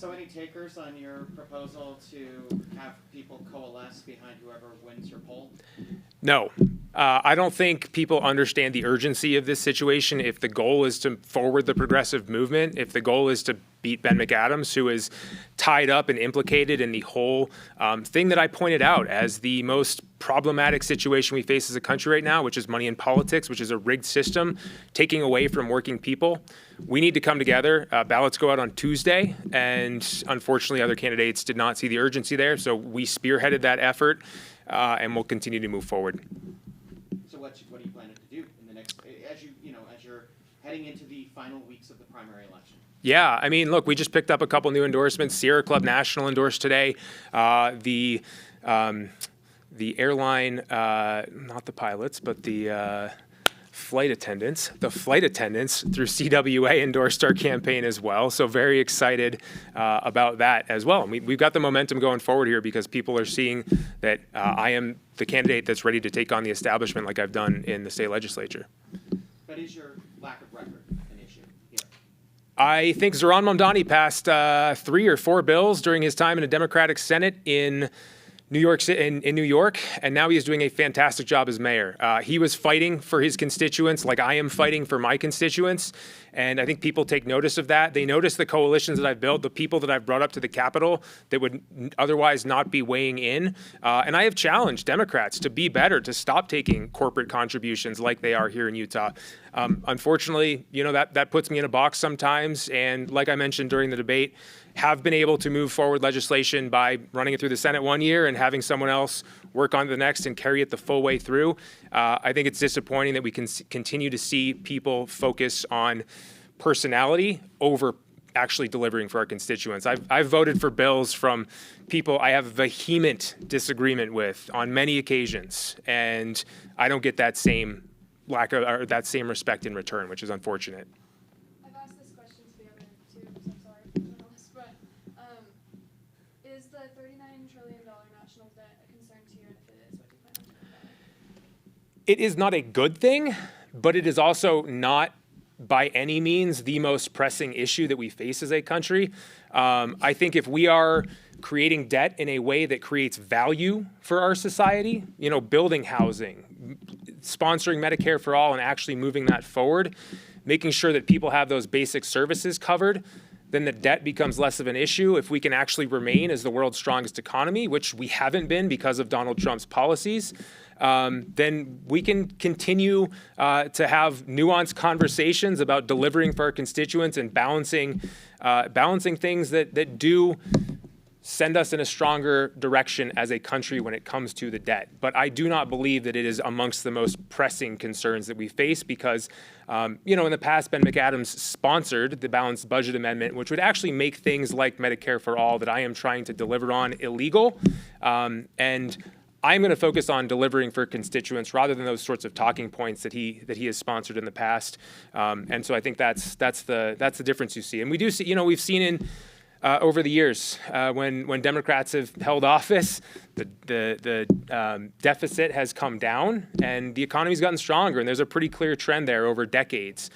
So any takers on your proposal to have people coalesce behind whoever wins your poll? No. I don't think people understand the urgency of this situation. If the goal is to forward the progressive movement, if the goal is to beat Ben McAdams, who is tied up and implicated in the whole thing that I pointed out as the most problematic situation we face as a country right now, which is money in politics, which is a rigged system taking away from working people. We need to come together. Ballots go out on Tuesday, and unfortunately other candidates did not see the urgency there, so we spearheaded that effort, and we'll continue to move forward. So what are you planning to do in the next, as you're heading into the final weeks of the primary election? Yeah, I mean, look, we just picked up a couple new endorsements. Sierra Club National endorsed today. The airline, not the pilots, but the flight attendants through CWA endorsed our campaign as well. So very excited about that as well. We've got the momentum going forward here because people are seeing that I am the candidate that's ready to take on the establishment like I've done in the state legislature. But is your lack of record an issue here? I think Zohran Mamdani passed 3 or 4 bills during his time in a Democratic Senate in New York, in New York, and now he is doing a fantastic job as mayor. He was fighting for his constituents like I am fighting for my constituents, and I think people take notice of that. They notice the coalitions that I've built, the people that I've brought up to the Capitol that would otherwise not be weighing in, and I have challenged Democrats to be better, to stop taking corporate contributions like they are here in Utah. Unfortunately, that puts me in a box sometimes, and like I mentioned during the debate, have been able to move forward legislation by running it through the Senate one year and having someone else work on the next and carry it the full way through. I think it's disappointing that we can continue to see people focus on personality over actually delivering for our constituents. I've voted for bills from people I have vehement disagreement with on many occasions, and I don't get that same respect in return, which is unfortunate. I've asked this question to the other two, so I'm sorry for journalists, but is the $39 trillion national debt a concern to you, and if it is, what do you plan on doing about it? It is not a good thing, but it is also not by any means the most pressing issue that we face as a country. I think if we are creating debt in a way that creates value for our society, building housing, sponsoring Medicare for all and actually moving that forward, making sure that people have those basic services covered, then the debt becomes less of an issue. If we can actually remain as the world's strongest economy, which we haven't been because of Donald Trump's policies, then we can continue to have nuanced conversations about delivering for our constituents and balancing things that do send us in a stronger direction as a country when it comes to the debt. But I do not believe that it is amongst the most pressing concerns that we face because, in the past, Ben McAdams sponsored the Balanced Budget Amendment, which would actually make things like Medicare for All that I am trying to deliver on illegal. And I'm going to focus on delivering for constituents rather than those sorts of talking points that he has sponsored in the past. And so I think that's the difference you see. And we do see, we've seen in over the years, when Democrats have held office, the deficit has come down and the economy's gotten stronger, and there's a pretty clear trend there over decades.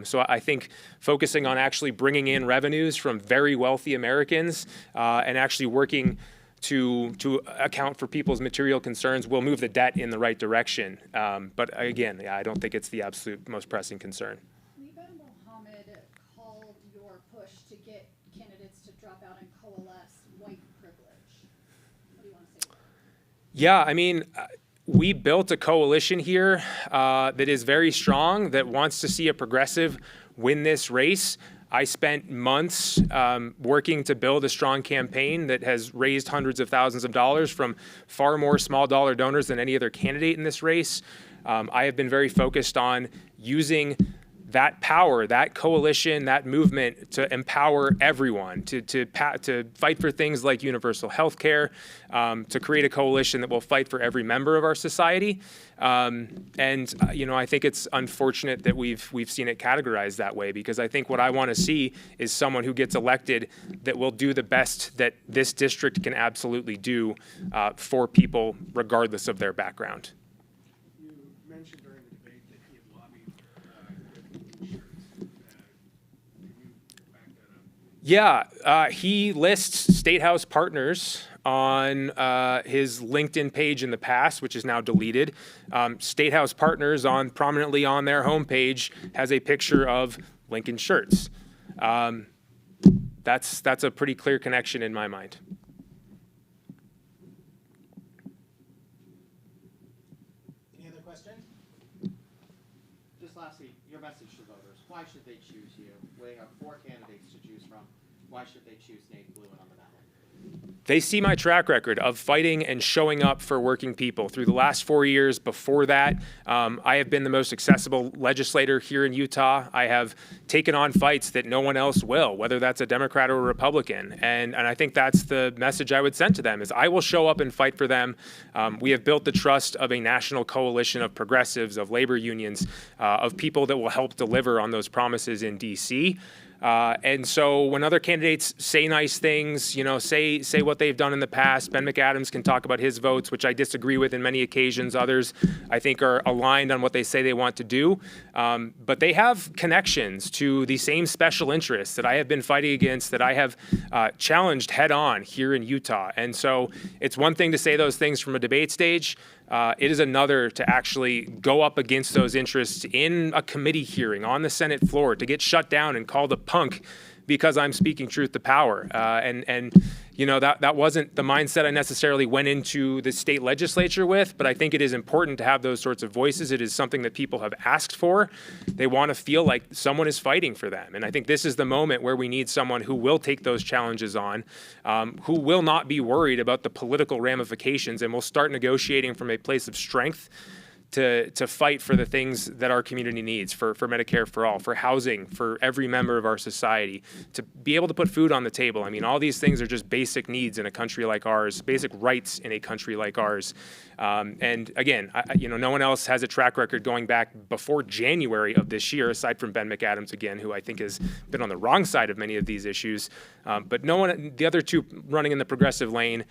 So I think focusing on actually bringing in revenues from very wealthy Americans and actually working to account for people's material concerns will move the debt in the right direction. But again, I don't think it's the absolute most pressing concern. Yeah, I mean, we built a coalition here that is very strong, that wants to see a progressive win this race. I spent months working to build a strong campaign that has raised hundreds of thousands of dollars from far more small dollar donors than any other candidate in this race. I have been very focused on using that power, that coalition, that movement to empower everyone, to fight for things like universal health care, to create a coalition that will fight for every member of our society. And I think it's unfortunate that we've seen it categorized that way, because I think what I want to see is someone who gets elected that will do the best that this district can absolutely do for people, regardless of their background. You mentioned during the debate that he had lobbied with insurance. Can you back that up? Yeah, he lists State House partners on his LinkedIn page in the past, which is now deleted. State House partners prominently on their homepage has a picture of Lincoln shirts. That's a pretty clear connection in my mind. Any other questions? Just lastly, your message to voters. Why should they choose you? We have 4 candidates to choose from. Why should they choose Nate Blouin on the ballot? They see my track record of fighting and showing up for working people. Through the last 4 years before that, I have been the most accessible legislator here in Utah. I have taken on fights that no one else will, whether that's a Democrat or a Republican. And I think that's the message I would send to them is I will show up and fight for them. We have built the trust of a national coalition of progressives, of labor unions, of people that will help deliver on those promises in D.C. And so when other candidates say nice things, say what they've done in the past, Ben McAdams can talk about his votes, which I disagree with in many occasions. Others, I think, are aligned on what they say they want to do. But they have connections to the same special interests that I have been fighting against, that I have challenged head on here in Utah. And so it's one thing to say those things from a debate stage. It is another to actually go up against those interests in a committee hearing on the Senate floor, to get shut down and called a punk because I'm speaking truth to power. That wasn't the mindset I necessarily went into the state legislature with, but I think it is important to have those sorts of voices. It is something that people have asked for. They want to feel like someone is fighting for them. And I think this is the moment where we need someone who will take those challenges on, who will not be worried about the political ramifications, and will start negotiating from a place of strength to fight for the things that our community needs, for Medicare for all, for housing, for every member of our society, to be able to put food on the table. I mean, all these things are just basic needs in a country like ours, basic rights in a country like ours. And again, no one else has a track record going back before January of this year, aside from Ben McAdams, again, who I think has been on the wrong side of many of these issues. But no one, the other two running in the progressive lane,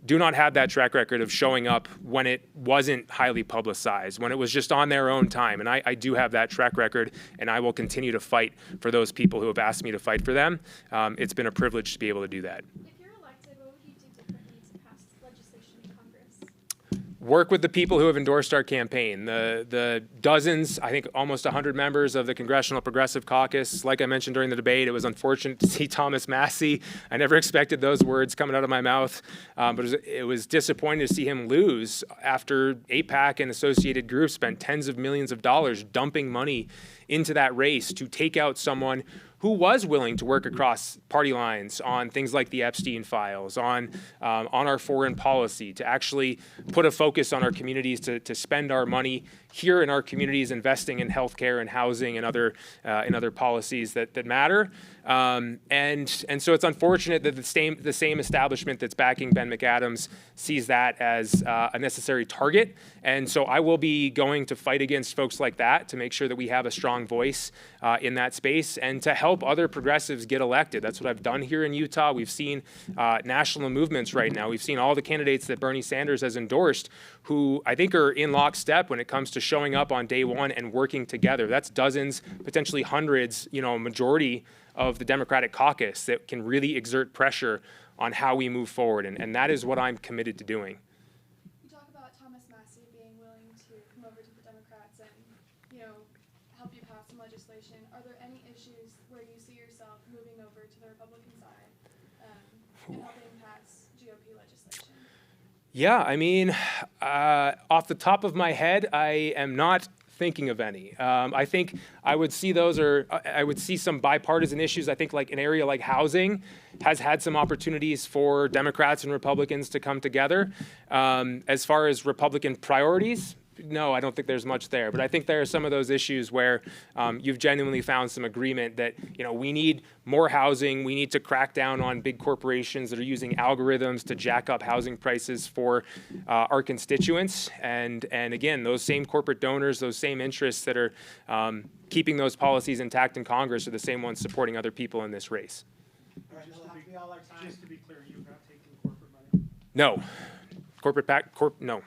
do not have that track record of showing up when it wasn't highly publicized, when it was just on their own time. And I do have that track record, and I will continue to fight for those people who have asked me to fight for them. It's been a privilege to be able to do that. If you're elected, what would you do differently to pass legislation in Congress? Work with the people who have endorsed our campaign, the dozens, I think almost 100 members of the Congressional Progressive Caucus. Like I mentioned during the debate, it was unfortunate to see Thomas Massie. I never expected those words coming out of my mouth, but it was disappointing to see him lose after AIPAC and associated groups spent tens of millions of dollars dumping money into that race to take out someone who was willing to work across party lines on things like the Epstein files, on our foreign policy, to actually put a focus on our communities, to spend our money here in our communities, investing in healthcare and housing and other policies that matter. And so it's unfortunate that the same establishment that's backing Ben McAdams sees that as a necessary target. And so I will be going to fight against folks like that to make sure that we have a strong voice in that space and to help other progressives get elected. That's what I've done here in Utah. We've seen national movements right now. We've seen all the candidates that Bernie Sanders has endorsed who I think are in lockstep when it comes to showing up on day one and working together. That's dozens, potentially hundreds, a majority of the Democratic caucus that can really exert pressure on how we move forward. And that is what I'm committed to doing. You talk about Thomas Massie being willing to come over to the Democrats and, help you pass some legislation. Are there any issues where you see yourself moving over to the Republican side and helping pass GOP legislation? Yeah, I mean, off the top of my head, I am not thinking of any. I think I would see I would see some bipartisan issues. I think like an area like housing has had some opportunities for Democrats and Republicans to come together. As far as Republican priorities, no, I don't think there's much there. But I think there are some of those issues where you've genuinely found some agreement that, we need more housing. We need to crack down on big corporations that are using algorithms to jack up housing prices for our constituents. And again, those same corporate donors, those same interests that are keeping those policies intact in Congress are the same ones supporting other people in this race. All right, that'll have to be all our time. Just to be clear, you're not taking corporate money? No. Corporate PAC, no.